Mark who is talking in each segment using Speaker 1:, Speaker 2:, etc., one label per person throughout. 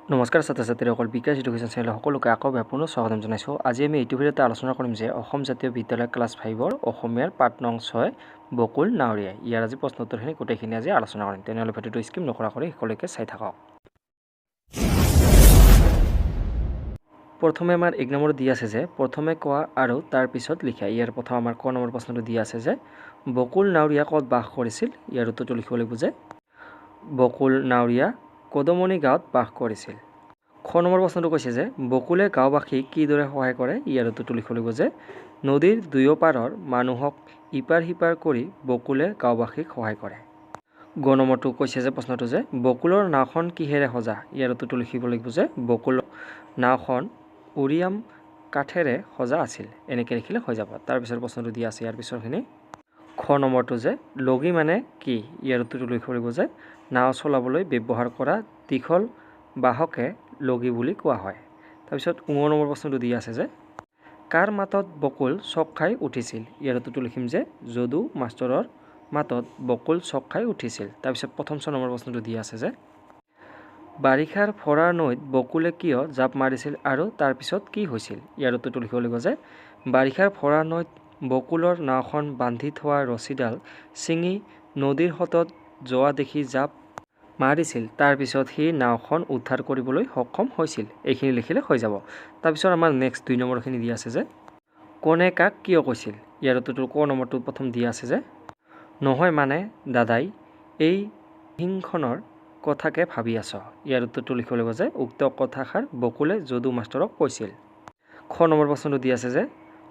Speaker 1: নমস্কাৰ ছাত্ৰ ছাত্ৰীসকল, বিকাশ এডুকেশ্যন চেনেলৰ সকলোকে আকৌ পুনৰ স্বাগতম জনাইছোঁ। আজি আমি এইটো ভিডিঅ'তে আলোচনা কৰিম যে অসম জাতীয় বিদ্যালয় ক্লাছ 5ৰ অসমীয়াৰ পাঠ নং 6 বকুল নাৱৰীয়া। ইয়াৰ আজি প্ৰশ্ন উত্তৰখিনি গোটেইখিনি আজি আলোচনা কৰিম। তেনেহ'লে ভিডিঅ'টো স্কিপ নকৰাকৈ শেষলৈকে চাই থাকক। প্ৰথমে আমাৰ 1 নম্বৰ দি আছে যে প্ৰথমে কোৱা আৰু তাৰ পিছত লিখা। ইয়াৰ প্ৰথম আমাৰ ক নম্বৰ প্ৰশ্নটো দি আছে যে বকুল নাৱৰীয়া ক'ত বাস কৰিছিল। ইয়াৰ উত্তৰটো লিখিব লাগিব যে বকুল নাৱৰীয়া কদমনি গাঁৱত বাস কৰিছিল। খ নম্বৰ প্ৰশ্নটো কৈছে যে বকুলে গাঁওবাসীক কিদৰে সহায় কৰে। ইয়াৰ উত্তৰটো লিখিব লাগিব যে নদীৰ দুয়ো পাৰৰ মানুহক ইপাৰ সিপাৰ কৰি বকুলে গাঁওবাসীক সহায় কৰে। গ নম্বৰটো কৈছে যে প্ৰশ্নটো যে বকুলৰ নাওখন কিহেৰে সজা। ইয়াৰ উত্তৰটো লিখিব লাগিব যে বকুলৰ নাওখন উৰিয়াম কাঠেৰে সজা আছিল। এনেকৈ লিখিলে হৈ যাব। তাৰপিছত প্ৰশ্নটো দিয়া আছে ইয়াৰ পিছৰখিনি। খ নম্বৰটো যে লগি মানে কি। ইয়াৰ উত্তৰটো লিখিব লাগিব যে নাও চলাবলৈ ব্যৱহাৰ কৰা দীঘল বাহকে লগি বুলি কোৱা হয়। তাৰপিছত 19 নম্বৰ প্ৰশ্নটো দি আছে যে কাৰ মাতত বকুল চক খাই উঠিছিল। ইয়াৰ উত্তৰটো লিখিম যে যদু মাষ্টৰৰ মাতত বকুল চক খাই উঠিছিল। তাৰপিছত প্ৰথম 6 নম্বৰ প্ৰশ্নটো দি আছে যে বাৰিষাৰ ফৰাৰ নৈত বকুলে কিয় জাপ মাৰিছিল আৰু তাৰপিছত কি হৈছিল। ইয়াৰ উত্তৰটো লিখিব লাগিব যে বাৰিষাৰ ফৰাৰ নৈত বকুলৰ নাওখন বান্ধি থোৱা ৰছীডাল ছিঙি নদীৰ সোঁতত যোৱা দেখি জাপ মাৰিছিল। তাৰপিছত সি নাওখন উদ্ধাৰ কৰিবলৈ সক্ষম হৈছিল। এইখিনি লিখিলে হৈ যাব। তাৰপিছত আমাৰ নেক্সট 2 নম্বৰখিনি দি আছে যে কোনে কাক কিয় কৈছিল। ইয়াৰ উত্তৰটো ক নম্বৰটো প্ৰথম দি আছে যে নহয় মানে দাদাই এই হিংখনৰ কথাকে ভাবি আছ। ইয়াৰ উত্তৰটো লিখিব লাগিব যে উক্ত কথাষাৰ বকুলে যদু মাষ্টৰক কৈছিল। খ নম্বৰ প্ৰশ্নটো দি আছে যে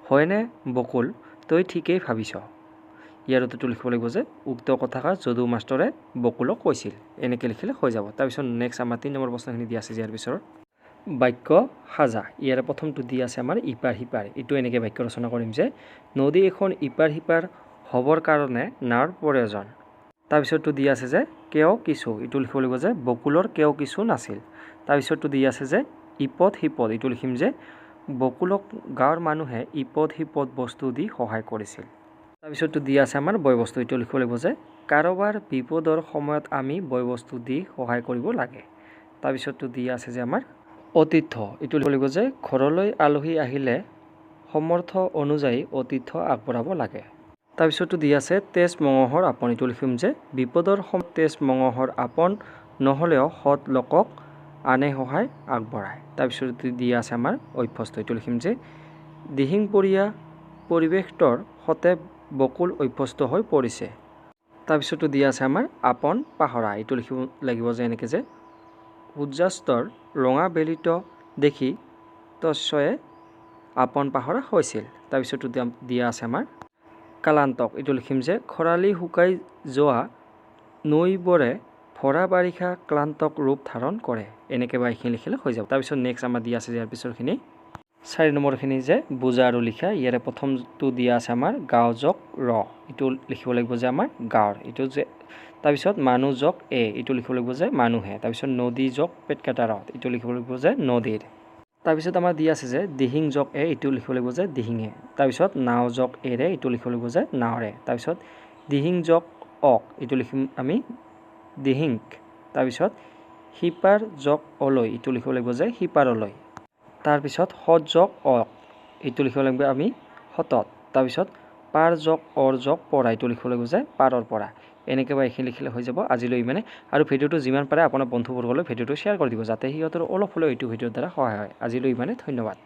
Speaker 1: হয়নে বকুল তই ঠিকেই ভাবিছ। ইয়াৰ উত্তৰটো লিখিব লাগিব যে উক্ত কথাষাৰ যদু মাষ্টৰে বকুলক কৈছিল। এনেকৈ লিখিলে হৈ যাব। তাৰপিছত নেক্সট আমাৰ 3 নম্বৰ প্ৰশ্নখিনি দি আছে ইয়াৰ পিছৰ বাক্য সাজা। ইয়াৰে প্ৰথমটো দি আছে আমাৰ ইপাৰ সিপাৰ। এইটো এনেকৈ বাক্য ৰচনা কৰিম যে নদী এখন ইপাৰ সিপাৰ হ'বৰ কাৰণে নাওৰ প্ৰয়োজন। তাৰপিছতটো দি আছে যে কেও কিছু। এইটো লিখিব লাগিব যে বকুলৰ কেও কিছু নাছিল। তাৰপিছতটো দি আছে যে ইপদ সিপদ। এইটো লিখিম যে বকুলক গাঁৱৰ মানুহে ইপদ সিপদ বস্তু দি সহায় কৰিছিল। তাৰপিছতটো দি আছে আমাৰ বয় বস্তু। এইটো লিখিব লাগিব যে কাৰোবাৰ বিপদৰ সময়ত আমি বয় বস্তু দি সহায় কৰিব লাগে। তাৰপিছতটো দি আছে যে আমাৰ অতিথ্য। এইটো লিখিব লাগিব যে ঘৰলৈ আলহী আহিলে সমৰ্থ অনুযায়ী অতিথ্য আগবঢ়াব লাগে। তাৰপিছতটো দি আছে তেজ মঙহৰ আপোন। এইটো লিখিম যে বিপদৰ সময়ত তেজ মঙহৰ আপোন নহ'লেও সৎ লোকক আনে সহায় আগবঢ়ায়। তাৰপিছত দি আছে আমাৰ অভ্যস্ত। এইটো লিখিম যে দিহিংপৰীয়া পৰিৱেশটোৰ সতে বকুল অভ্যস্ত হৈ পৰিছে। তাৰপিছতো দি আছে আমাৰ আপোন পাহৰা। এইটো লিখিব লাগিব যে এনেকৈ যে সূৰ্যাস্তৰ ৰঙা বেলিটো দেখি তস্যয়ে আপোন পাহৰা হৈছিল। তাৰপিছতো দিয়া আছে আমাৰ কালান্তক। এইটো লিখিম যে খৰালি শুকাই যোৱা নৈবোৰে ভৰা বাৰিষা ক্লান্তক ৰূপ ধাৰণ কৰে। এনেকৈ বা এইখিনি লিখিলে হৈ যাব। তাৰপিছত নেক্সট আমাৰ দিয়া আছে ইয়াৰ পিছৰখিনি 4 নম্বৰখিনি যে বুজা আৰু লিখা। ইয়াৰে প্ৰথমটো দিয়া আছে আমাৰ গাঁও যোগ ৰ। এইটো লিখিব লাগিব যে আমাৰ গাঁৱৰ। এইটো যে তাৰপিছত মানুহ যোগ এ। এইটো লিখিব লাগিব যে মানুহে। তাৰপিছত নদী যোগ পেট কাটা ৰ। এইটো লিখিব লাগিব যে নদীৰ। তাৰপিছত আমাৰ দি আছে যে দিহিং যোগ এ। এইটো লিখিব লাগিব যে দিহিঙে। তাৰপিছত নাও যোগ এৰে। এইটো লিখিব লাগিব যে নাৱৰে। তাৰপিছত দিহিং যোগ অক। এইটো লিখিম আমি দিহিংক। তাৰপিছত সিপাৰ যোগ অলৈ। এইটো লিখিব লাগিব যে সিপাৰলৈ। তাৰপিছত সৎ যোগ অক। এইটো লিখিব লাগিব আমি সতত। তাৰপিছত পাৰ যোগ অৰ যোগ পৰা। এইটো লিখিব লাগিব যে পাৰৰ পৰা। এনেকৈ বা এইখিনি লিখিলে হৈ যাব আজিলৈ ইমানে। আৰু ভিডিঅ'টো যিমান পাৰে আপোনাৰ বন্ধুবৰ্গলৈ ভিডিঅ'টো শ্বেয়াৰ কৰি দিব যাতে সিহঁতৰ অলপ হ'লেও এইটো ভিডিঅ'ৰ দ্বাৰা সহায় হয়। আজিলৈ ইমানে। ধন্যবাদ।